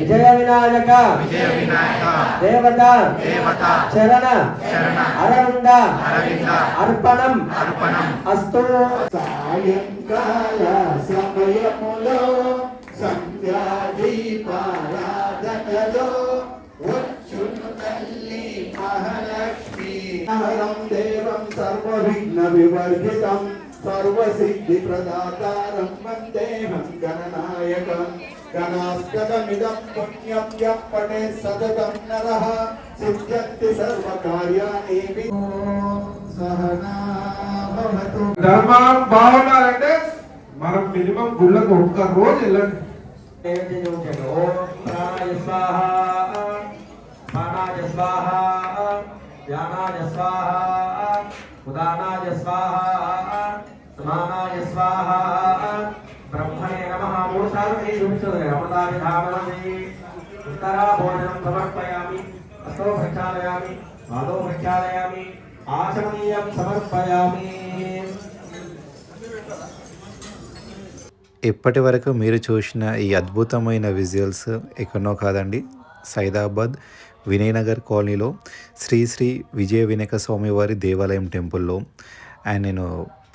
విజయ వినాయక దేవత శరణ అరవింద అర్పణం అస్తు. సాయంకాల సమయములో సంధ్యా దీపారాధనలో వచ్చును తల్లి మహాలక్ష్మి. హరం దేవం సర్వవిఘ్న వివర్జితం సర్వసిద్ధి ప్రదాతారం వందేహం గణనాయకం. గణాస్కదమిదం పుణ్యం యం పఠే సతతం నరః సిద్ధ్యంతి సర్వకార్యాణి. సహనా భవతు. ధర్మం బాగుండాలంటే మనం మినిమం గుళ్ళకు ఒక్క రోజు వెళ్ళండి. ఓం ప్రాణాయ స్వాహ ప్రాణాయ స్వాహ ధ్యానాయ స్వాహ ఉదానాయ స్వాహ సమానాయ స్వాహ బ్రహ్మణే నమః. మూడు సార్లు అమృతాయ ధామనసి ఉత్తరా భోజనం సమర్పయామి హస్తో ప్రక్షాళయామి పాదో ప్రక్షాళయామి ఆచమనీయం సమర్పయామి. ఇప్పటి వరకు మీరు చూసిన ఈ అద్భుతమైన విజువల్స్ ఎక్కడనో కాదండి, సైదాబాద్ వినయనగర్ కాలనీలో శ్రీ శ్రీ విజయ వినాయక స్వామి వారి దేవాలయం టెంపుల్లో. అండ్ నేను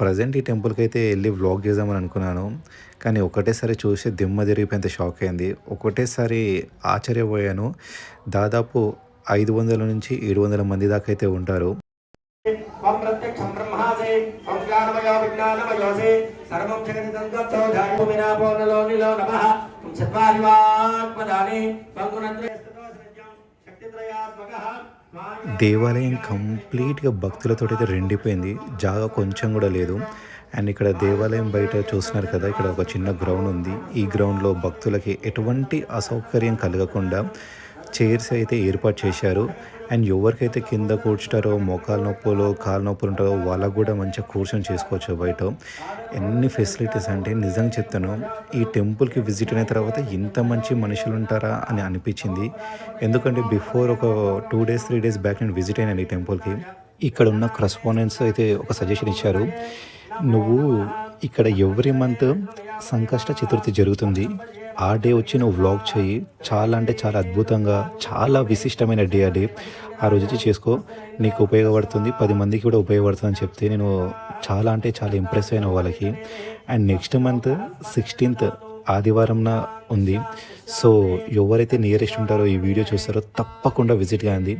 ప్రజెంట్ ఈ టెంపుల్కి అయితే వెళ్ళి వ్లాగ్ చేద్దామని అనుకున్నాను, కానీ ఒకటేసారి చూసి దిమ్మ తిరిగిపోయేంత షాక్ అయింది. ఒకటేసారి ఆశ్చర్యపోయాను. దాదాపు 500 నుంచి 700 మంది దాకా అయితే ఉంటారు. ఓం ప్రత్యక్షం బ్రహ్మాసే ఓం జ్ఞానమయో విజ్ఞానమయోసే సర్వం జగదిదం దత్తో ధాయో వినాపోనలోనిలో నమః. చత్వారివాత్మదాని పంగునంద్రయస్తతో సత్యం శక్తిత్రయాత్మకః. దేవాలయం కంప్లీట్గా భక్తులతో అయితే రెండిపోయింది, జాగా కొంచెం కూడా లేదు. అండ్ ఇక్కడ దేవాలయం బయట చూస్తున్నారు కదా, ఇక్కడ ఒక చిన్న గ్రౌండ్ ఉంది. ఈ గ్రౌండ్లో భక్తులకి ఎటువంటి అసౌకర్యం కలగకుండా చైర్స్ అయితే ఏర్పాటు చేశారు. అండ్ ఎవరికైతే కింద కూర్చుంటారో మోకాలు నొప్పులు కాలు నొప్పులు ఉంటారో వాళ్ళకు కూడా మంచిగా కూర్చొని చేసుకోవచ్చు బయట. ఎన్ని ఫెసిలిటీస్ అంటే నిజంగా చెప్తాను, ఈ టెంపుల్కి విజిట్ అయిన తర్వాత ఇంత మంచి మనుషులు ఉంటారా అని అనిపించింది. ఎందుకంటే బిఫోర్ ఒక 2 days 3 days బ్యాక్ నేను విజిట్ అయినాను ఈ టెంపుల్కి. ఇక్కడ ఉన్న కరెస్పాండెంట్స్ అయితే ఒక సజెషన్ ఇచ్చారు, నువ్వు ఇక్కడ ఎవ్రీ మంత్ సంకష్ట చతుర్థి జరుగుతుంది, ఆ డే వచ్చి నువ్వు వ్లాగ్ చేయి, చాలా అంటే చాలా అద్భుతంగా చాలా విశిష్టమైన డే ఆ డే, ఆ రోజు వచ్చి చేసుకో, నీకు ఉపయోగపడుతుంది, 10 మందికి కూడా ఉపయోగపడుతుంది అని చెప్తే నేను చాలా అంటే చాలా ఇంప్రెస్ అయిన వాళ్ళకి. అండ్ నెక్స్ట్ మంత్ 16th ఆదివారంన ఉంది. సో ఎవరైతే నియరెస్ట్ ఉంటారో ఈ వీడియో చూస్తారో తప్పకుండా విజిట్ కాండి.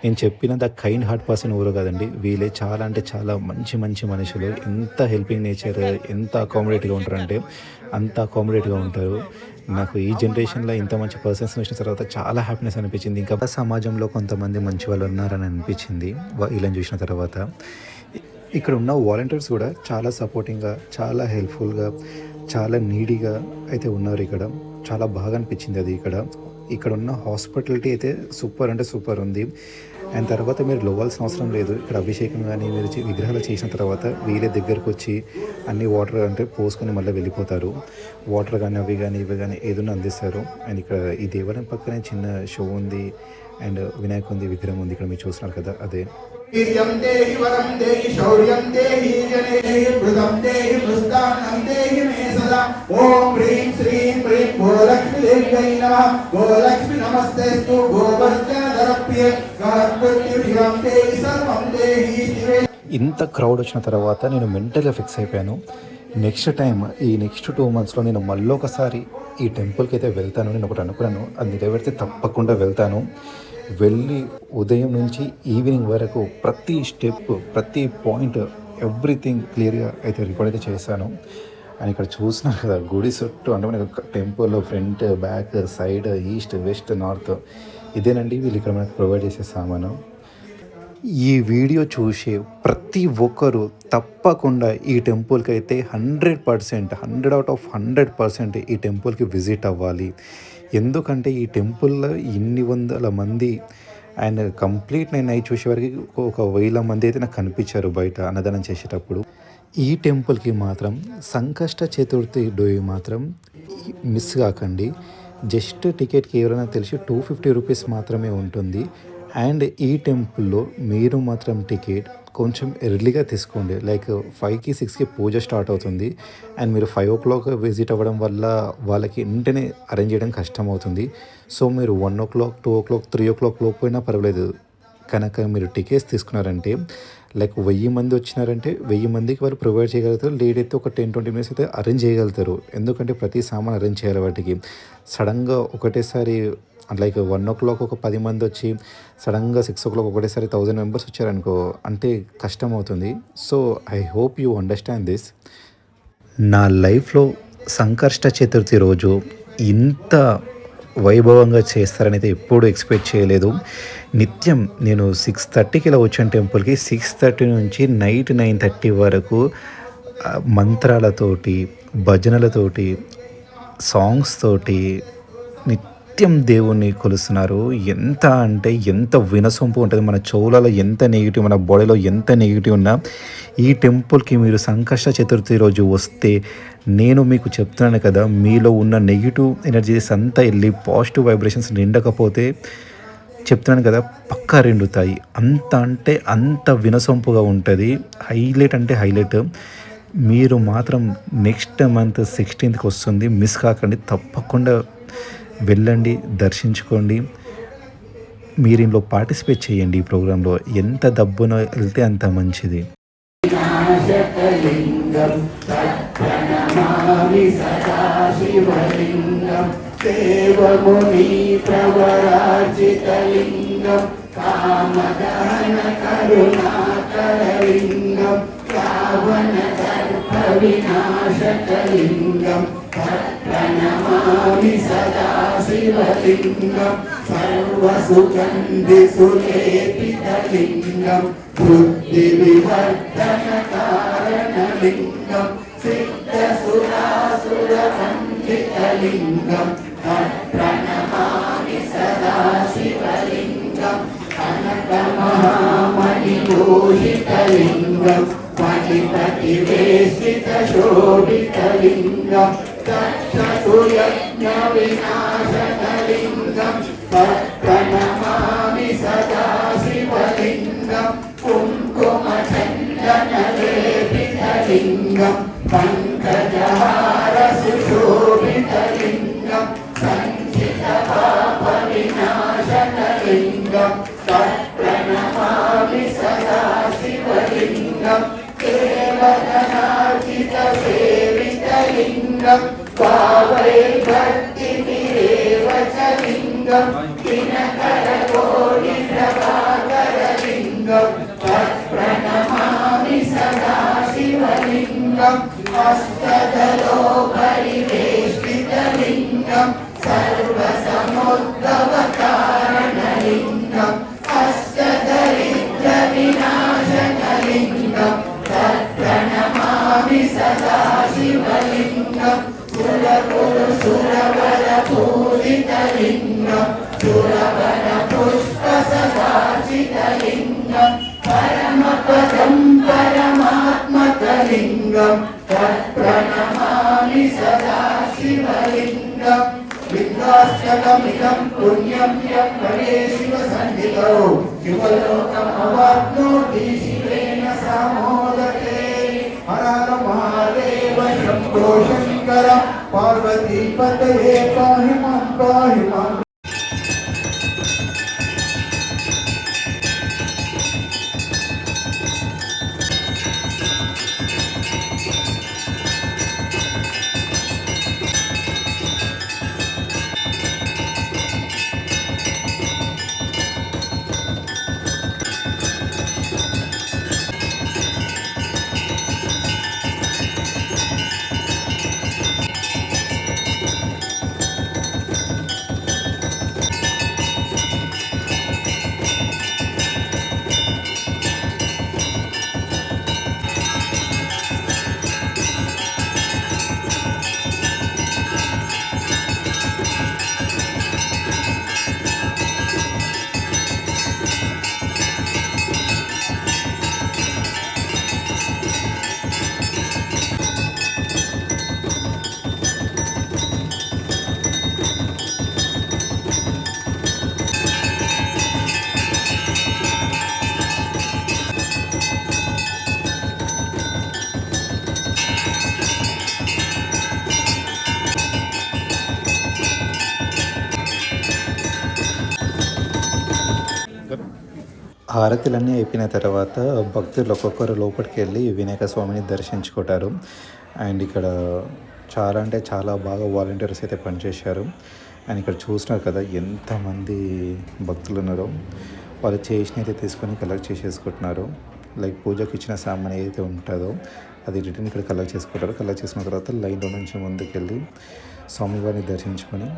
నేను చెప్పిన ద కైండ్ హార్ట్ పర్సన్ ఎవరో కాదండి, వీళ్ళే చాలా అంటే చాలా మంచి మంచి మనుషులు. ఎంత హెల్పింగ్ నేచర్, ఎంత అకామిడేట్గా ఉంటారంటే అంత అకామిడేట్గా ఉంటారు. నాకు ఈ జనరేషన్లో ఇంత మంచి పర్సన్స్ వచ్చిన తర్వాత చాలా హ్యాపీనెస్ అనిపించింది. ఇంకా సమాజంలో కొంతమంది మంచి వాళ్ళు ఉన్నారని అనిపించింది వీళ్ళని చూసిన తర్వాత. ఇక్కడ ఉన్న వాలంటీర్స్ కూడా చాలా సపోర్టింగ్గా, చాలా హెల్ప్ఫుల్గా, చాలా నీడీగా అయితే ఉన్నారు. ఇక్కడ చాలా బాగా అనిపించింది అది. ఇక్కడ ఉన్న హాస్పిటాలిటీ అయితే సూపర్ అంటే సూపర్ ఉంది. అండ్ తర్వాత మీరు లోవాల్సిన అవసరం లేదు. ఇక్కడ అభిషేకం కానీ మీరు విగ్రహాలు చేసిన తర్వాత వీళ్ళే దగ్గరకు వచ్చి అన్ని వాటర్ అంటే పోసుకొని మళ్ళీ వెళ్ళిపోతారు. వాటర్ కానీ అవి కానీ ఇవి కానీ ఏదైనా అందిస్తారు. అండ్ ఇక్కడ ఈ దేవాలయం పక్కనే చిన్న షో ఉంది అండ్ వినాయకుంది విగ్రహం ఉంది, ఇక్కడ మీరు చూస్తున్నారు కదా అదే. వీర్యం దేహి వరం దేహి శౌర్యం దేహి జనేహి మృగం దేహి మృస్తానం దేహి మే సదా. ఓం హ్రీం శ్రీం హ్రీం గోలక్ష్మి దేవ్యై నమః. గోలక్ష్మి నమస్తేస్తు గోవర్ధనధరప్రియ గర్భృత్యుర్యం దేహి సర్వం దేహి దివే. ఇంత క్రౌడ్ వచ్చిన తర్వాత నేను మెంటల్గా ఫిక్స్ అయిపోయాను, నెక్స్ట్ టైం ఈ నెక్స్ట్ 2 monthsలో నేను మళ్ళీ ఒకసారి ఈ టెంపుల్కి అయితే వెళ్తాను. నేను ఒకటి అనుకున్నాను, అది నెరవేరితే తప్పకుండా వెళ్తాను. వెళ్ళి ఉదయం నుంచి ఈవినింగ్ వరకు ప్రతి స్టెప్ ప్రతి పాయింట్ ఎవ్రీథింగ్ క్లియర్గా అయితే రికార్డ్ అయితే చేశాను. అండ్ ఇక్కడ చూస్తున్నారు కదా గుడి చుట్టూ అంటే మనకు temple front back side east west north ఇదేనండి వీళ్ళు ఇక్కడ మనకు ప్రొవైడ్ చేసే సామాను. ఈ వీడియో చూసి ప్రతి ఒక్కరూ తప్పకుండా ఈ టెంపుల్కి అయితే 100% 100 out of 100% ఈ టెంపుల్కి విజిట్ అవ్వాలి. ఎందుకంటే ఈ టెంపుల్లో ఇన్ని వందల మంది అండ్ కంప్లీట్ నేను అవి చూసేవారికి ఒక 1000 మంది అయితే నాకు కనిపించారు బయట అన్నదానం చేసేటప్పుడు. ఈ టెంపుల్కి మాత్రం సంకష్ట చతుర్థి డే మాత్రం మిస్ కాకండి. జస్ట్ టికెట్కి ఎవరైనా తెలిసి 250 రూపీస్ మాత్రమే ఉంటుంది. అండ్ ఈ టెంపుల్లో మీరు మాత్రం టికెట్ కొంచెం ఎర్లీగా తీసుకోండి. లైక్ 5కి 6కి పూజ స్టార్ట్ అవుతుంది. అండ్ మీరు 5 ఓ క్లాక్ విజిట్ అవ్వడం వల్ల వాళ్ళకి వెంటనే అరేంజ్ చేయడం కష్టం అవుతుంది. సో మీరు 1 ఓ క్లాక్, 2 ఓ క్లాక్, 3 ఓ క్లాక్ లోపు అయినా పర్వాలేదు. కనుక మీరు టికెట్స్ తీసుకున్నారంటే లైక్ 1000 మంది వచ్చినారంటే 1000 మందికి వాళ్ళు ప్రొవైడ్ చేయగలుగుతారు. లేట్ అయితే ఒక 10-20 మినిట్స్ అయితే అరేంజ్ చేయగలుగుతారు. ఎందుకంటే ప్రతి సామాన్ అరేంజ్ చేయాలి వాటికి. సడన్గా ఒకటేసారి లైక్ 1 ఓ క్లాక్ ఒక 10 మంది వచ్చి సడన్గా 6 ఓ క్లాక్ ఒకటేసారి 1000 మెంబర్స్ వచ్చారనుకో అంటే కష్టం అవుతుంది. So I hope you understand this. నా లైఫ్లో సంకష్ట చతుర్థి రోజు ఇంత వైభవంగా చేస్తారని అయితే ఎప్పుడూ ఎక్స్పెక్ట్ చేయలేదు. నిత్యం నేను 6:30కి ఇలా వచ్చాను టెంపుల్కి. 6:30 నుంచి నైట్ 9:30 వరకు మంత్రాలతోటి, భజనలతోటి, సాంగ్స్ తోటి నిత్యం దేవుణ్ణి కొలుస్తున్నారు. ఎంత అంటే ఎంత వినసొంపు ఉంటుంది. మన చెవులలో ఎంత నెగిటివ్, మన బాడీలో ఎంత నెగిటివ్ ఉన్నా ఈ టెంపుల్కి మీరు సంకష్ట చతుర్థి రోజు వస్తే నేను మీకు చెప్తున్నాను కదా, మీలో ఉన్న నెగిటివ్ ఎనర్జీస్ అంతా వెళ్ళి పాజిటివ్ వైబ్రేషన్స్ నిండకపోతే చెప్తున్నాను కదా పక్కా రెండుతాయి. అంత అంటే అంత వినసొంపుగా ఉంటుంది. హైలైట్ అంటే హైలైట్. మీరు మాత్రం నెక్స్ట్ మంత్ 16కి వస్తుంది, మిస్ కాకండి. తప్పకుండా వెళ్ళండి, దర్శించుకోండి. మీరు ఇందులో పార్టిసిపేట్ చేయండి. ఈ ప్రోగ్రాంలో ఎంత డబ్బున వెళ్తే అంత మంచిది. వినాశకలింగం తత్ప్రణమామి సదాశివలింగం దేవముని ప్రవరాజితలింగం కామదహన కరుణాకరలింగం రావణ దర్ప వినాశకలింగం తత్ప్రణమామి సదాశివలింగం సర్వసుగంధి సులేపితలింగం బుద్ధి వివర్ధన కారణలింగం సిద్ధసురాసుర వందితలింగం తత్ప్రణమామి సదాశివలింగం కనక మహామణిభూషితలింగం మణిపతి వేష్టిత శోభితలింగం దక్షసుయజ్ఞ వినాశకలింగం తత్ప్రణమామి సదాశివలింగం కుంకుమచందనలేపితలింగం పంకజహార సుశోభితలింగం సంచిత పాప వినాశకలింగం తత్ప్రణమామి సదాశివలింగం కేవలనార్జిత సేవితలింగం భావైర్భక్తిమిరేవ చ లింగం దినకరకోటి ప్రభాకరలింగం తత్ప్రణమామి సదాశివలింగం అష్టదలో పరివేష్టితలింగం సర్వసముద్భవ కారణలింగం అష్టదరిద్ర వినాశకలింగం తత్ప్రణమామి సదాశివలింగం సురగురు సురవర పూజితలింగం సురవర పుష్ప సదాచితలింగం పరమపదం పరమాత్మకలింగం తత్ప్రణమామి సదాశివలింగం విద్యాష్టకమిదం పుణ్యం యం పరే శివ సన్నిధౌ శివలోకమవాప్నోతి శివేన సమోదతే. హర హర మహాదేవ శంభో శంకర పార్వతీపతయే పాహి మాం పాహి మాం. హారతులన్నీ అయిపోయిన తర్వాత భక్తులు ఒక్కొక్కరు లోపలికి వెళ్ళి వినాయక స్వామిని దర్శించుకుంటారు. అండ్ ఇక్కడ చాలా అంటే చాలా బాగా వాలంటీర్స్ అయితే పనిచేశారు. అండ్ ఇక్కడ చూసినారు కదా ఎంతమంది భక్తులు ఉన్నారో. వాళ్ళు చేసినైతే తీసుకొని కలెక్ట్ చేసేసుకుంటున్నారు. లైక్ పూజకి ఇచ్చిన సామాన్ ఏదైతే ఉంటుందో అది రిటర్న్ ఇక్కడ కలెక్ట్ చేసుకుంటారు. కలెక్ట్ చేసుకున్న తర్వాత లైన్లో నుంచి ముందుకెళ్ళి స్వామివారిని దర్శించుకొని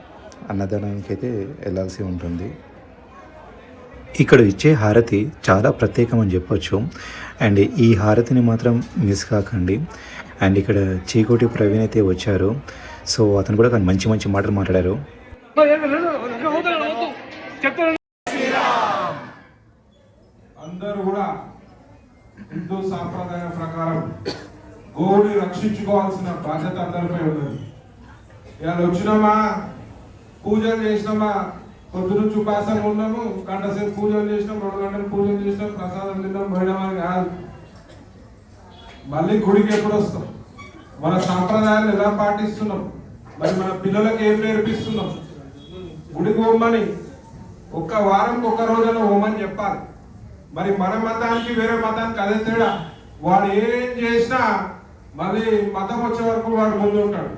అన్నదానానికి అయితే వెళ్ళాల్సి ఉంటుంది. ఇక్కడ ఇచ్చే హారతి చాలా ప్రత్యేకం అని చెప్పొచ్చు. అండ్ ఈ హారతిని మాత్రం మిస్ కాకండి. అండ్ ఇక్కడ చీకోటి ప్రవీణ్ అయితే వచ్చారు. సో అతను కూడా కొన్ని మంచి మంచి మాటలు మాట్లాడారు. అందరూ కూడా హిందూ సాంప్రదాయం ప్రకారం గోవుని రక్షించుకోవాల్సిన బాధ్యత అందరిపై ఉన్నది. ఇవాళ వచ్చినామా, పూజలు చేసినామా, పొద్దు నుంచి ఉపాసన ఉన్నాము, గంట సేపు పూజలు చేసినాం, 2 గంటలు పూజలు చేసినాం, ప్రసాదం తిన్నాం, పోయినామని కాదు. మళ్ళీ గుడికి ఎప్పుడు వస్తాం? మన సాంప్రదాయాన్ని ఎలా పాటిస్తున్నాం? మరి మన పిల్లలకు ఏం నేర్పిస్తున్నాం? గుడికి పోమని ఒక్క వారంకి 1 రోజున పోమని చెప్పాలి. మరి మన మతానికి వేరే మతానికి అదే తేడా. వాడు ఏం చేసినా మళ్ళీ మతం వచ్చే వరకు వాడు ముందు ఉంటాడు.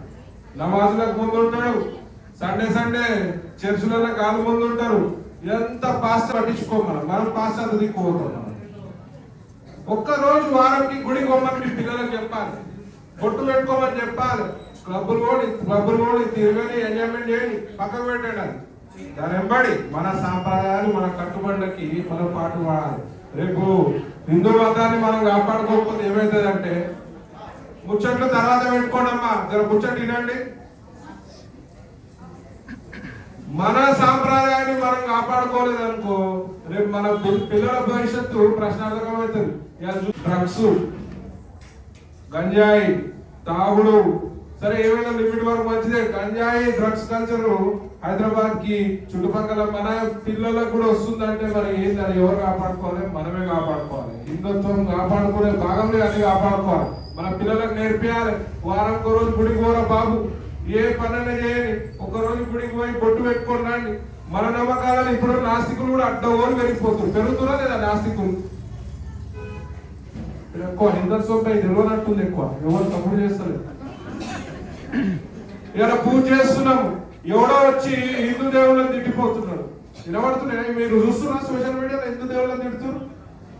నమాజులకు ముందు ఉంటాడు, సండే చర్చిలలో కాలు ముందు ఉంటారు. ఎంత పాస్టర్ పట్టించుకోమని మనం పాస్టర్ దిక్కుపోతాం. 1 రోజు వారంకి గుడికి పోమని మీ పిల్లలకు చెప్పాలి, బొట్టు పెట్టుకోమని చెప్పాలి. క్లబ్బులు కూడా తిరగని ఎంజాయ్మెంట్ చేయండి, పక్కకు పెట్టండి. అది దాని వెంబడి మన సాంప్రదాయాలు, మన కట్టుబడులకి మనం పాటు వాడాలి. రేపు హిందూ మతాన్ని మనం కాపాడుకోకపోతే ఏమవుతుందంటే, ముచ్చట్లు తర్వాత పెట్టుకోండమ్మా, జర ముచ్చట్లు వినండి. మన సాంప్రదాయాన్ని మనం కాపాడుకోలేదనుకో రేపు మన పిల్లల భవిష్యత్తు ప్రశ్నార్థకం అవుతుంది. డ్రగ్స్, గంజాయి, తాగుడు, సరే ఏమైనా లిమిట్ వరకు మంచిదే. గంజాయి, డ్రగ్స్ కల్చర్ హైదరాబాద్ కి చుట్టుపక్కల మన పిల్లలకు కూడా వస్తుందంటే మరి ఏంటని ఎవరు కాపాడుకోవాలి? మనమే కాపాడుకోవాలి. హిందుత్వం కాపాడుకునే భాగంలో అన్ని కాపాడుకోవాలి. మన పిల్లలకు నేర్పియాలి. వారంకో రోజు గుడికి పోరా బాబు, ఏ పనైనా చేయని, 1 రోజు గుడికి పోయి బొట్టు పెట్టుకొని రండి. మన నమ్మకాలను ఇప్పుడు నాస్తికులు కూడా అడ్డగోలు పెరిగిపోతున్నారు. పెరుగుతున్నా లేదా నాస్తికులు? ఎక్కువ హిందుత్వంపై తెలియనట్టుంది, ఎక్కువ ఎవరు తప్పుడు చేస్తారు. ఇలా పూజ చేస్తున్నాము, ఎవడో వచ్చి హిందూ దేవుళ్ళని తిట్టిపోతున్నాడు. వినబడుతున్నాయి, మీరు చూస్తున్నారు సోషల్ మీడియాలో హిందూ దేవుళ్ళని తిడుతున్నారు.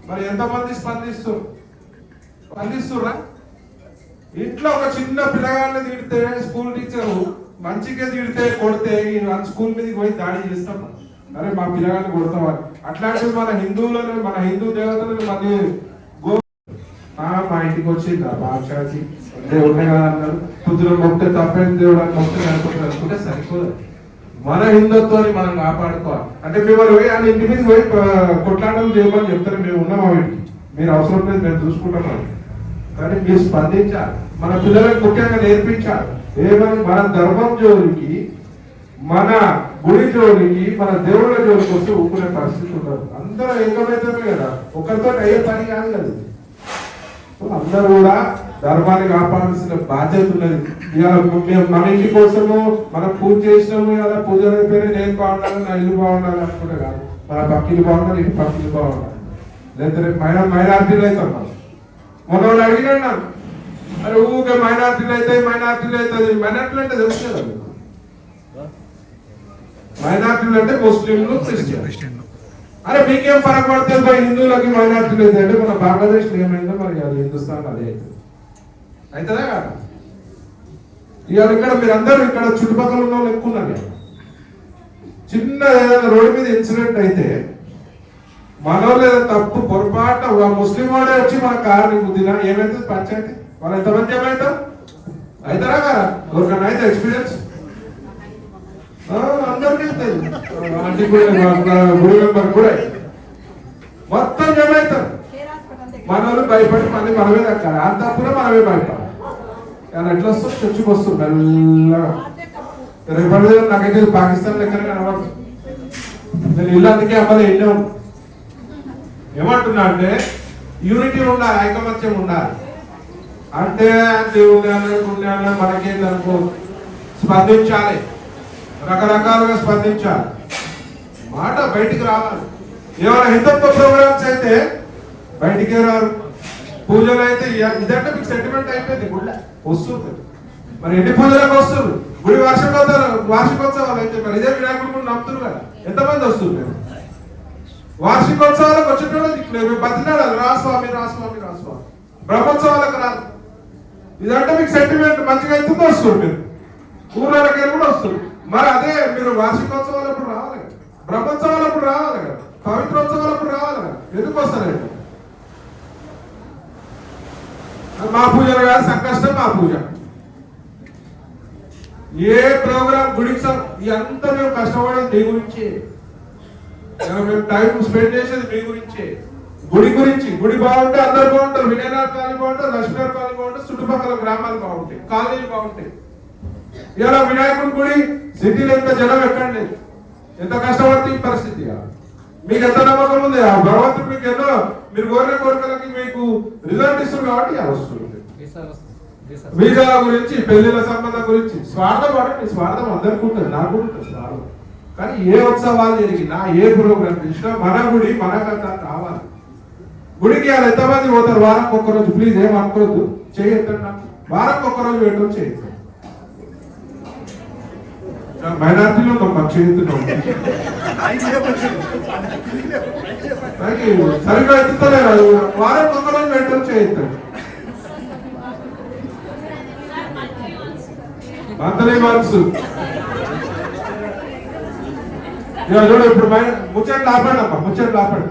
మరి ఎంతమంది స్పందిస్తురా? ఇంట్లో ఒక చిన్న పిల్లగాళ్ళని తిడితే స్కూల్ టీచరు మంచిగా తిడితే కొడితే స్కూల్ మీదకి పోయి దాడి చేస్తాం. అరే మా పిల్లగాళ్ళని కొడతామని. అట్లాంటివి మన హిందువులను, మన హిందూ దేవతలను మళ్ళీ మా ఇంటికి వచ్చి బాక్షాచి దేవుడే కదా అన్నారు. పొద్దున మొక్కితే తప్పేం దేవుడు అని అనుకుంటే సరిపోదు. మన హిందుత్వాన్ని మనం కాపాడుకోవాలి. అంటే మిమ్మల్ని పోయి ఆయన ఇంటి మీద పోయి కొట్లాటలు చేయమని చెప్తారు. మేము ఉన్నాం వీటికి, మీరు అవసరం లేదు, మేము చూసుకుంటాం. కానీ మీరు స్పందించాలి. మన పిల్లలకు ముఖ్యంగా నేర్పించాలి. ఏమని? మన ధర్మం జోలికి, మన గుడి జోలికి, మన దేవుళ్ళ జోలికి వస్తే ఊపుకునే పరిస్థితి ఉండదు. అందరూ ఏకమైతమే కదా, ఒకరితో అయ్యే పని కాదు కదా. అందరూ కూడా ధర్మాన్ని కాపాడాల్సిన బాధ్యత ఉన్నది. ఇవాళ మన ఇంటి కోసము మనం పూజ చేసినాము, ఇలా పూజ అయిపోయినా నేను బాగుండాలి, నా ఇల్లు బాగుండాలి అనుకుంటే కాదు. మన పక్కిలు బాగుండాలి, ఇంటి పక్కిలు బాగుండాలి. లేదా రేపు మైనార్టీలు అవుతాం. మనం మొన్న వాళ్ళు అడిగినాడు నాకు, అరే ఊకే మైనార్టీలు అవుతుంది. మైనార్టీలు అంటే తెలుసు కదా, మైనార్టీలు అంటే ముస్లింలు, క్రిస్టియన్. అరే మీకేం ఫరక్ పడుతుంది హిందువులకి మైనార్టీలు అయితే? అంటే మన బంగ్లాదేశ్ ఏమైందో మరి అది హిందుస్థాన్ అదే అవుతుందా కాదు? ఇవాళ ఇక్కడ మీరందరూ ఇక్కడ చుట్టుపక్కల ఉన్న వాళ్ళు ఎక్కువ ఉన్నారు. చిన్న ఏదైనా రోడ్డు మీద ఇన్సిడెంట్ అయితే మనోళ్ళు ఏదైనా తప్పు పొరపాటు ముస్లిం వాడే వచ్చి మన కార్ని గుద్దినా ఏమైతుంది? పంచాయతీ వాళ్ళు ఎంతమంది ఏమవుతారు? అవుతారా కదా? ఎవరికైనా అయితే ఎక్స్పీరియన్స్ అందరికీ అంటే గుడి మెంబర్ కూడా మొత్తం ఏమవుతారు? మనోళ్ళు భయపడి మళ్ళీ మనమే దక్కాలి. అంత తప్పులో మనమే భయపడాలి. కానీ ఎట్లా వస్తుంది? చర్చకు వస్తుంది మెల్లగా. రేపటి నాకైతే పాకిస్తాన్ లెక్కనే కనబడుతుంది. నేను ఇల్లు అందుకే అమ్మలే వెళ్ళాం. ఏమంటున్నా అంటే యూనిటీ ఉండాలి, ఐకమత్యం ఉండాలి. అంటే దేవుడు మనకేందనుకో స్పందించాలి, రకరకాలుగా స్పందించాలి, మాట బయటికి రావాలి. ఏమైనా హిందుత్వ ప్రోగ్రామ్స్ అయితే బయటికే రారు, పూజలు అయితే ఇదంటే మీకు సెంటిమెంట్ అయిపోయింది. గుళ్ళ వస్తుంది మరి ఎన్ని పూజలకు వస్తుంది, గుడి వార్షికోత్సవాలు అయితే మరి ఇదే వినాయకుడు కూడా నమ్ముతున్నారు కదా, ఎంతమంది వస్తుంది మీరు వార్షికోత్సవాలకు వచ్చేటోళ్ళు దిక్కులేదు, బతినాడాలి రాస్వామి రాస్వామి రాస్వామి. బ్రహ్మోత్సవాలకు రాదు, ఇదంటే మీకు సెంటిమెంట్ మంచిగా అవుతుందో వస్తుంది, మీరు ఊర్లకి కూడా వస్తుంది. మరి అదే మీరు వార్షికోత్సవాలప్పుడు రావాలి కదా, బ్రహ్మోత్సవాలప్పుడు రావాలి కదా, పవిత్రోత్సవాలప్పుడు రావాలి కదా, ఎందుకు వస్తారండి? మా పూజలు కాదు, సంకష్టం మా పూజ. ఏ ప్రోగ్రామ్ గుడికి ఇదంతా మేము కష్టపడేది మీ గురించి, మేము టైం స్పెండ్ చేసేది మీ గురించే, గుడి గురించి. గుడి బాగుంటే అందరు బాగుంటారు, వినయనాథ్ కాలనీ బాగుంటారు, లక్ష్మీనాథ్ కాలనీ బాగుంటారు, చుట్టుపక్కల గ్రామాలు బాగుంటాయి, కాలనీలు బాగుంటాయి. ఇలా వినాయకుడి గుడి సిటీలో ఎంత జనం ఎక్కండి, ఎంత కష్టపడితే ఈ పరిస్థితి. మీకు ఎంత నమ్మకం ఉంది ఆ భగవంతుడు మీకు ఎన్నో మీరు కోరిన కోరికలకి మీకు రిజల్ట్ ఇస్తుంది కాబట్టి వస్తుంది. వీసాల గురించి, పెళ్లిళ్ళ సంబంధం గురించి స్వార్థం పడండి, స్వార్థం అందరికీ ఉంటుంది, నాకు ఉంటుంది స్వార్థం. కానీ ఏ ఉత్సవాలు జరిగినా ఏ ప్రోగ్రాం చేసినా మన గుడి మనకంతా కావాలి. గుడికి వాళ్ళు ఎంతమంది పోతారు? వారానికి ఒక్కరోజు, ప్లీజ్ ఏం అనుకోవద్దు, చేయొద్దండి నాకు, వారానికి ఒక్కరోజు పెట్టడం చేయొద్దు. మైనార్టీలో ఉన్నాం, చేస్తున్నాం సరిగ్గా ఎత్తుతలేరు, వారానికి ఒక్కరోజు పెట్టడం చేయొద్దు. మంత్లీ వర్క్స్ చూడు, ఇప్పుడు ముచ్చట్లు ఆపండి అమ్మా, ముచ్చట్లు ఆపండి.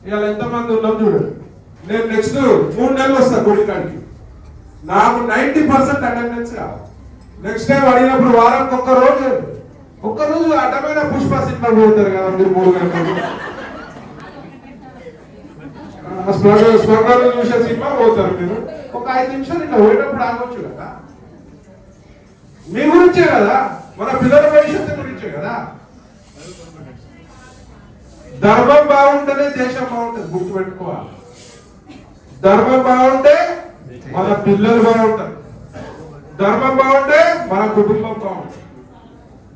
ఇవాళ ఎంతమంది ఉన్నాం చూడు. నేను నెక్స్ట్ 3 నెలలు వస్తా గుడికాడికి, నాకు 90% అటెండెన్స్ కావాలి. నెక్స్ట్ టైం అడిగినప్పుడు వారానికి ఒక్కరోజు అడ్డమైన పుష్ప సినిమా పోతారు కదా మీరు 3 గంటలు, స్వర్గాలు చూసే సినిమా పోతారు మీరు, ఒక 5 నిమిషాలు ఇట్లా పోయేటప్పుడు ఆగొచ్చు కదా. మీ గురించే కదా, మన పిల్లల భవిష్యత్తు గురించే కదా. ధర్మం బాగుంటేనే దేశం బాగుంటుంది, గుర్తుపెట్టుకోవాలి. ధర్మం బాగుంటే మన పిల్లలు బాగుంటారు, ధర్మం బాగుంటే మన కుటుంబం బాగుంటుంది.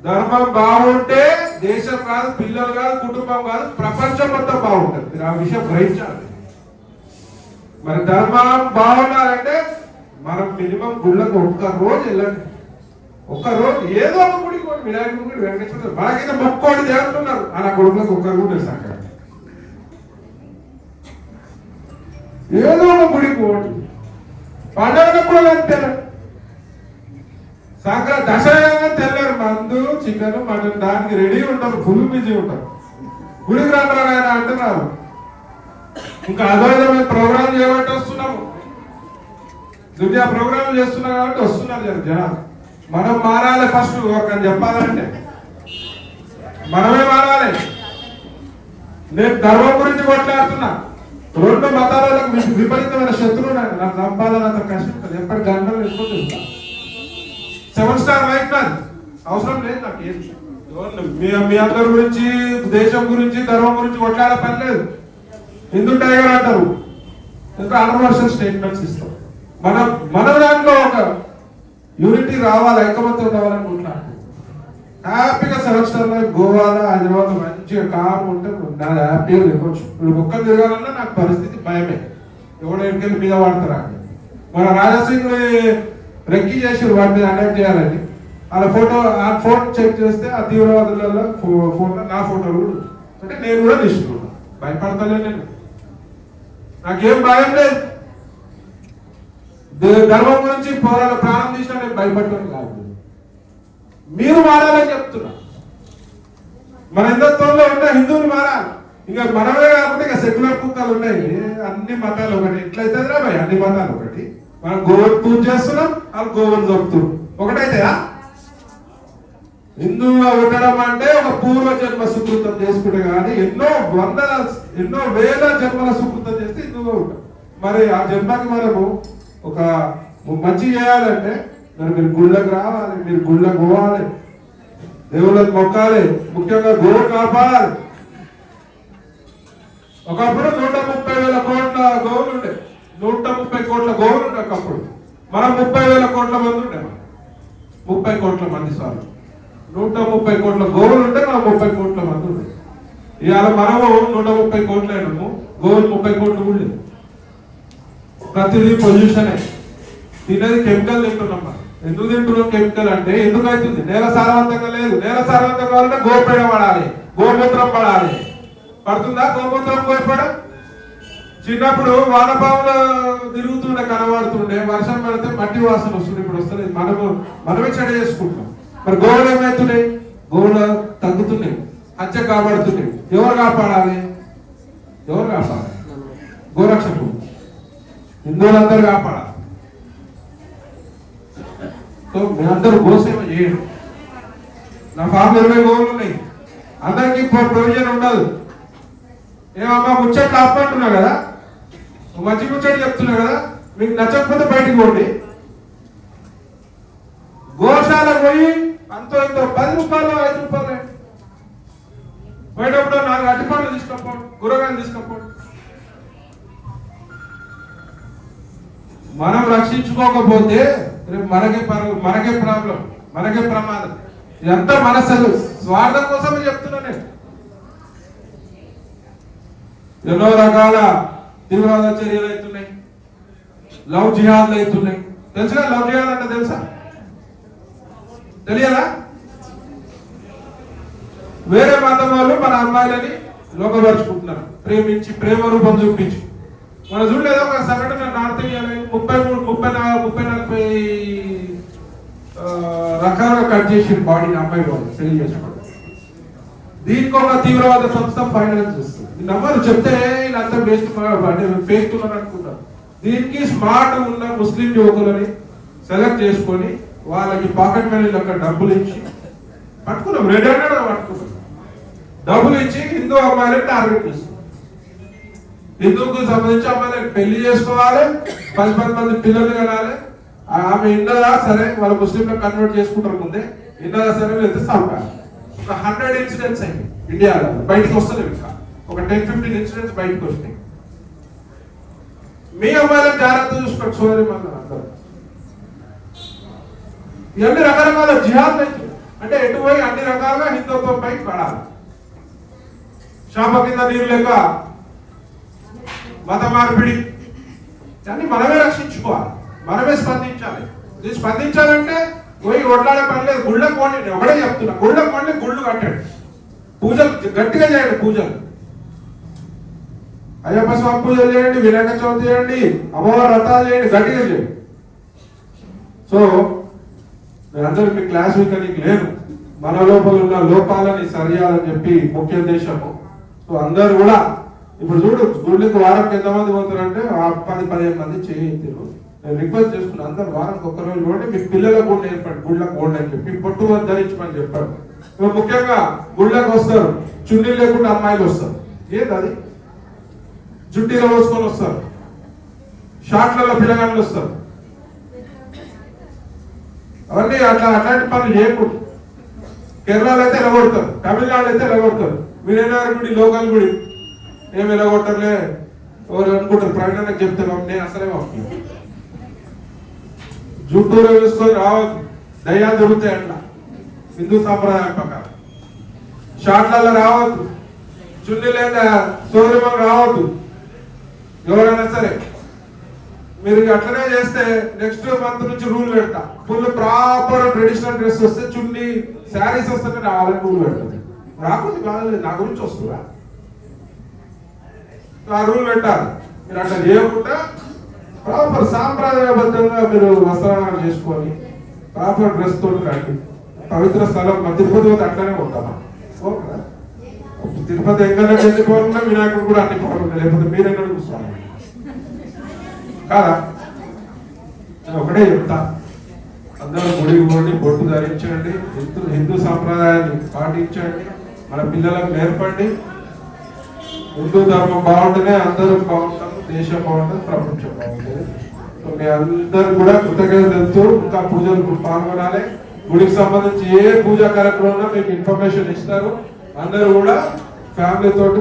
ధర్మం బాగుంటే దేశం కాదు, పిల్లలు కాదు, కుటుంబం కాదు, ప్రపంచం మొత్తం బాగుంటుంది. మీరు ఆ విషయం గ్రహించాలి. మరి ధర్మం బాగుండాలంటే మనం మినిమం గుళ్ళకు ఒక్కరోజు వెళ్ళండి, ఒక్కరోజు ఏదో ఒక గుడికి పోండి. వినాయకుడి గుడి, వెంకటేశ్వర, మనకైతే మొక్కోడి దేవుతున్నారు, ఆ నా కొడుకులకు ఒక్కరు కూడా సాక ఏదో ఒక గుడికి పోండి. పండుగప్పుడు అంతే, సంక్రాంతి దసరా తెల్లారు మందు చికెన్ మటన్ దానికి రెడీ ఉంటారు, ఫుల్ బిజీ ఉంటారు. గుడికి రంటారు ఆయన అంటున్నారు. ఇంకా అద్వైతమైన ప్రోగ్రాం చేయబట్టి వస్తున్నాము, దుర్గా ప్రోగ్రాం చేస్తున్నాం కాబట్టి వస్తున్నారు జనాలు. మనం మారాలి ఫస్ట్, ఒకరిని చెప్పాలంటే మనమే మారాలి. నేను ధర్మం గురించి కొట్లాడుతున్నా, 2 మతాలకు విపరీతమైన శత్రువు నాకు చంపాలని అంత కష్టం, ఎప్పటి గంటలు ఎక్కువ 7 స్టార్ లైఫ్ నాది అవసరం లేదు నాకు. మీ అందరి గురించి, దేశం గురించి, ధర్మం గురించి కొట్లాడే పని లేదు. హిందూ టైగర్ అంటారు, ఇంకా అన్వర్షల్ స్టేట్మెంట్స్ ఇస్తాం. మన దాంట్లో ఒక యూనిటీ రావాలి, ఐకమత్యం రావాలని కొట్లాడు. హ్యాపీగా 7 స్టార్ లైఫ్ గోవాలో, హైదరాబాద్ మంచిగా కారు ఉంటే నాది హ్యాపీగా తిరగచ్చు. ఇప్పుడు ఒక్కరు తిరగాలన్నా నాకు పరిస్థితి భయమే, ఎవడో ఎక్కడికి మీద వాడతారా. మన రాజాసింగ్ రెక్కి చేసి వాటి మీద అటాక్ చేయాలని అలా ఆ ఫోటో చెక్ చేస్తే ఆ తీవ్రవాదులలో ఫోటో, నా ఫోటోలు కూడా అంటే నేను కూడా తీసుకున్నాను. భయపడతలే, నేను నాకేం భయం లేదు. ధర్మం గురించి ప్రాణం తీసినా నేను భయపడటం కాదు. మీరు మారాలని చెప్తున్నా. మన హిందుత్వంలో ఉన్న హిందువులు మారాలి. ఇక మనమే కాకుండా ఇక సెక్యులర్ కుక్కలు ఉన్నాయి, అన్ని మతాలు ఒకటి. ఎట్లయితే భయ అన్ని మతాలు ఒకటి. మనం గోవులు పూజ చేస్తున్నాం, వాళ్ళు గోవులు చంపుతున్నాం, ఒకటైతే హిందువుగా ఉండడం అంటే ఒక పూర్వ జన్మ సుకృతం చేసుకుంటే కానీ ఎన్నో వేల జన్మల సుకృతం చేస్తే హిందువుగా ఉంటాం. మరి ఆ జన్మకి మనము ఒక మంచి చేయాలంటే మరి మీరు గుళ్ళకు రావాలి, మీరు గుళ్ళకు పోవాలి, దేవుళ్ళకి మొక్కాలి, ముఖ్యంగా గోవు కాపాడాలి. ఒకప్పుడు 130,000 కోట్ల గోవులు ఉండే, 130 కోట్ల గోవులు ఉండే ఒకప్పుడు. మనం 30,000 కోట్ల మంది ఉండే, 30 కోట్ల మంది సార్లు 130 కోట్ల గోవులు ఉంటే మనం 30 కోట్ల మంది ఉండే. ఇవాళ మనము 130 కోట్లు అయినాము, గోవులు 30 కోట్లు కూడా లేదు. ప్రతిదీ పొల్యూషనే, తినేది కెమికల్ తింటున్నాం. ఎందుకు తింటున్నాం కెమికల్ అంటే ఎందుకు అవుతుంది? నేల సారవంతంగా లేదు. నేల సారవంతంగా కావాలంటే గోపేడ పడాలి, గోమూత్రం పడాలి. పడుతుందా గోమూత్రం గోపేడ? చిన్నప్పుడు వానపాములు తిరుగుతుండే, కనబడుతుండే, వర్షం పడితే మట్టి వాసన వస్తుంది. ఇప్పుడు వస్తుంది, మనమే చెడ చేసుకుంటాం. మరి గోవులు ఏమవుతున్నాయి? గోవులు తగ్గుతున్నాయి, హత్య కాపాడుతున్నాయి. ఎవరు కాపాడాలి? ఎవరు కాపాడాలి? గోరక్షకులు, హిందువులందరూ కాపాడాలి. సో మీరందరూ గోసేవ చేయండి. నా ఫామ్ 20 గోవులు ఉన్నాయి, అందరికీ ప్రొవిజన్ ఉండదు. ఏమమ్మా ముచ్చట్లు ఆపంటున్నా కదా, మంచి ముచ్చట్లు చెప్తున్నా కదా, మీకు నచ్చకపోతే బయటికి పోండి. గోశాల పోయి అంతో ఇంతో 10 రూపాయలు 5 రూపాయలు పోయేటప్పుడు 4 అరటిపండ్లు తీసుకపోండి, కూరగాయలు తీసుకపోండి. మనం రక్షించుకోకపోతే మనకే ప్రాబ్లం, మనకే ప్రమాదం. ఇదంతా మనసు స్వార్థం కోసమే చెప్తున్నా నేను. ఎన్నో రకాల తీవ్రవాద చర్యలు అవుతున్నాయి, లవ్ జిహాద్లు అవుతున్నాయి. తెలుసుగా లవ్ జిహాద్ అంటే? తెలుసా? తెలియదా? వేరే మతం వాళ్ళు మన అమ్మాయిలని లోకపరుచుకుంటున్నారు, ప్రేమించి ప్రేమ రూపం చూపించి. మనం చూడలేదు ఒక సంఘటన, నార్త్ ఇండియాలో 30-40 రకాలుగా కట్ చేసి బాడీని అమ్మాయి వాళ్ళు పెళ్లి చేసుకోవడం. దీనికి ఒక తీవ్రవాద సంస్థ ఫైనాన్స్ చేస్తుంది. నమ్మరు, చెప్తే వీళ్ళంతా వేస్ట్ అంటే ఫేక్ ఉన్నారు అనుకుంటారు. దీనికి స్మార్ట్ ఉన్న ముస్లిం యువకులని సెలెక్ట్ చేసుకొని వాళ్ళకి పాకెట్ మనీ అక్కడ డబ్బులు ఇచ్చి పట్టుకున్నాం, రెడీ అన్నాడు పట్టుకున్నాం. డబ్బులు ఇచ్చి హిందూ అమ్మాయిలని టార్గెట్ చేస్తున్నాం. హిందూకు సంబంధించి అమ్మాయిలకు పెళ్లి చేసుకోవాలి, 10 మంది పిల్లలు కనాలి. ఆమె ఇన్నదా సరే, వాళ్ళ ముస్లింలో కన్వర్ట్ చేసుకుంటారు ముందే, ఇన్నదా సరే అయితే చంపాలి. ఒక 100 ఇన్సిడెంట్స్ అయింది ఇండియాలో, బయటకు వస్తలేవు. ఇంకా ఒక 10-15 ఇన్సిడెంట్స్ బయటకు వస్తాయి. మీ అమ్మాయిలను జాగ్రత్త చూసుకోండి సోదరి అందరూ. ఇవన్నీ రకరకాల జిహాద్ అవుతుంది. అంటే ఎటు పోయి అన్ని రకాలుగా హిందుత్వం పై పడాలి. శాప కింద నీరు లేక మత మార్పిడి, దాన్ని మనమే రక్షించుకోవాలి, మనమే స్పందించాలి. ఇది స్పందించాలంటే పోయి ఒట్లాడే పని లేదు. గుళ్ళకు పోండి, నేను ఒకటే చెప్తున్నా, గుళ్ళకు పోండి, గుళ్ళు కట్టండి, పూజలు గట్టిగా చేయండి. పూజలు అయ్యప్ప స్వామి పూజలు చేయండి, వినాయక చవితి చేయండి, అమ్మవారి వ్రతాలు చేయండి, గట్టిగా చేయండి. సో నేనందరూ మీ క్లాస్ వీక్ లేదు, మన లోపల ఉన్న లోపాలని సరియాలని చెప్పి ముఖ్య ఉద్దేశము. సో అందరూ కూడా ఇప్పుడు చూడు, గుళ్ళకి వారంకి ఎంతమంది పోతారంటే 10-15 మంది చేయించారు. నేను రిక్వెస్ట్ చేసుకున్నాను, అందరు వారానికి ఒక్క రోజు పోండి, మీ పిల్లలకు కూడా నేర్పండి గుళ్ళకు పోండి అని చెప్పి, పొట్టు ధరించమని చెప్పారు. ముఖ్యంగా గుళ్ళకి వస్తారు, చున్నీ లేకుండా అమ్మాయిలు వస్తారు. ఏది అది? జుట్టీలో పోసుకొని వస్తారు, షాట్లలో పిల్లగాళ్ళు వస్తారు. అవన్నీ అట్లాంటి పనులు చేయకూడదు. కేరళలో అయితే ఎలగొడతారు, తమిళనాడు అయితే ఎలగొడతారు. మీరేనారు గుడి, లోకల్ గుడి ఏమి ఎలగొట్టలే ఎవరు అనుకుంటారు. ప్రకటనకు చెప్తాను, నేను అసలే పంపి జుట్టూరు వేసుకొని రావద్దు, దయ్యాలు దొరుకుతాయి అట్లా హిందూ సాంప్రదాయం ప్రకారం. షాట్లలో రావద్దు, చున్నీ లేదా సోదరిమలు రావద్దు. ఎవరైనా సరే మీరు అట్లనే చేస్తే నెక్స్ట్ మంత్ నుంచి రూల్ పెడతా, ఫుల్ ప్రాపర్ ట్రెడిషనల్ డ్రెస్ వస్తే, చున్నీ శారీస్ వస్తే రావాలని రూల్ పెడుతుంది. రాకుండా కాదు, నా గురించి వస్తుందా? ఆ రూల్ పెట్టాలి. మీరు అట్లా చేయకుండా ప్రాపర్ సాంప్రదాయబద్ధంగా మీరు వస్త్రాలు చేసుకొని ప్రాపర్ డ్రెస్ తోటి రండి. పవిత్ర స్థలం తిరుపతి పోతే అట్లనే ఉంటామా? ఓకే, తిరుపతి ఎక్కడ వెళ్ళిపోవాలన్నా వినాయకుడు కూడా అన్ని పోవాలి, లేకపోతే మీరు ఎక్కడ కూర్చోవాలి కాదా? నేను ఒకటే చెప్తా, అందరూ గుడికి పోండి, బొట్టు ధరించండి, హిందూ సాంప్రదాయాన్ని పాటించండి, మన పిల్లలకు నేర్పండి. హిందూ ధర్మం బాగుంటేనే అందరూ బాగుంటారు, దేశం బాగుంటుంది, ప్రపంచం బాగుంటుంది. సో మీ అందరూ కూడా కృతజ్ఞత తెలుస్తూ ఇంకా పూజలు పాల్గొనాలి. గుడికి సంబంధించి ఏ పూజా కార్యక్రమంలో మీకు ఇన్ఫర్మేషన్ ఇస్తారు. అందరూ కూడా ఫ్యామిలీ తోటి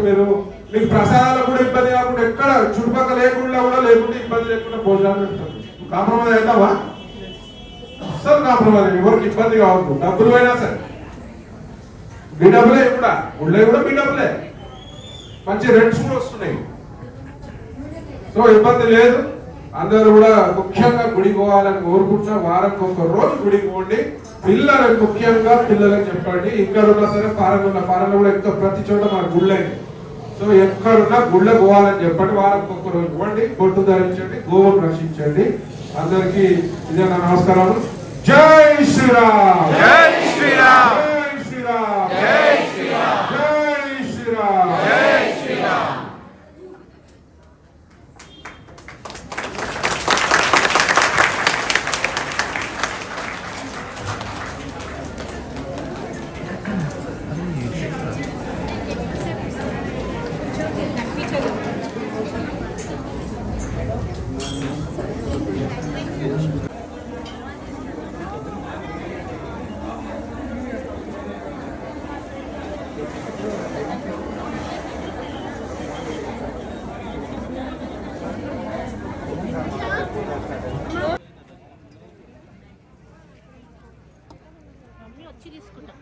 మీకు ప్రసాదాలకు కూడా ఇబ్బంది కాకుండా, ఎక్కడ చుట్టుపక్కల లేకుండా కూడా లేకుండా ఇబ్బంది లేకుండా భోజనాలు పెడతారు. కాంప్రమైజ్ అవుతావా? అసలు కాంప్రమైజ్, ఎవరికి ఇబ్బంది కావద్దు. డబ్బులు అయినా సరే మీ డబ్బులే, కూడా గుళ్ళే కూడా మీ డబ్బులే. మంచి రెంట్స్ కూడా వస్తున్నాయి. సో ఇబ్బంది లేదు. అందరూ కూడా ముఖ్యంగా గుడికి పోవాలని కోరుకుంటున్నా. వారానికి ఒక రోజు గుడికి పోండి. పిల్లలకు ముఖ్యంగా పిల్లలకు చెప్పండి. ఇక్కడ ఉన్నా సరే ఫారెన్లో కూడా ఇంకా ప్రతి చోట మన గుళ్ళైంది. సో ఎక్కడున్నా గుళ్ళ పోవాలని చెప్పండి. వారానికి ఒక్క రోజు పోండి, బొట్టు ధరించండి, గోవును రక్షించండి. అందరికీ ఇదే నా నమస్కారాలు. జై శ్రీరామ్, జై శ్రీరామ్, జై శ్రీరామ్, జై శ్రీరామ్, జై శ్రీరామ్, జై శ్రీరామ్. వచ్చి తీసుకుంటా.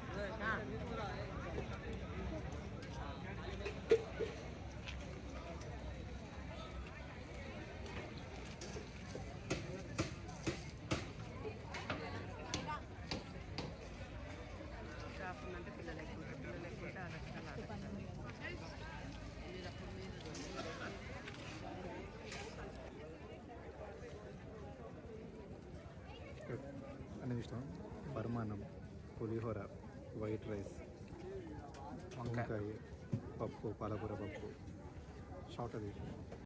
అనేది ఇష్టం. పరమాన్నం, పులిహోర, వైట్ రైస్, వంకాయ, పప్పు, పాలకూర పప్పు, షార్ట్ అది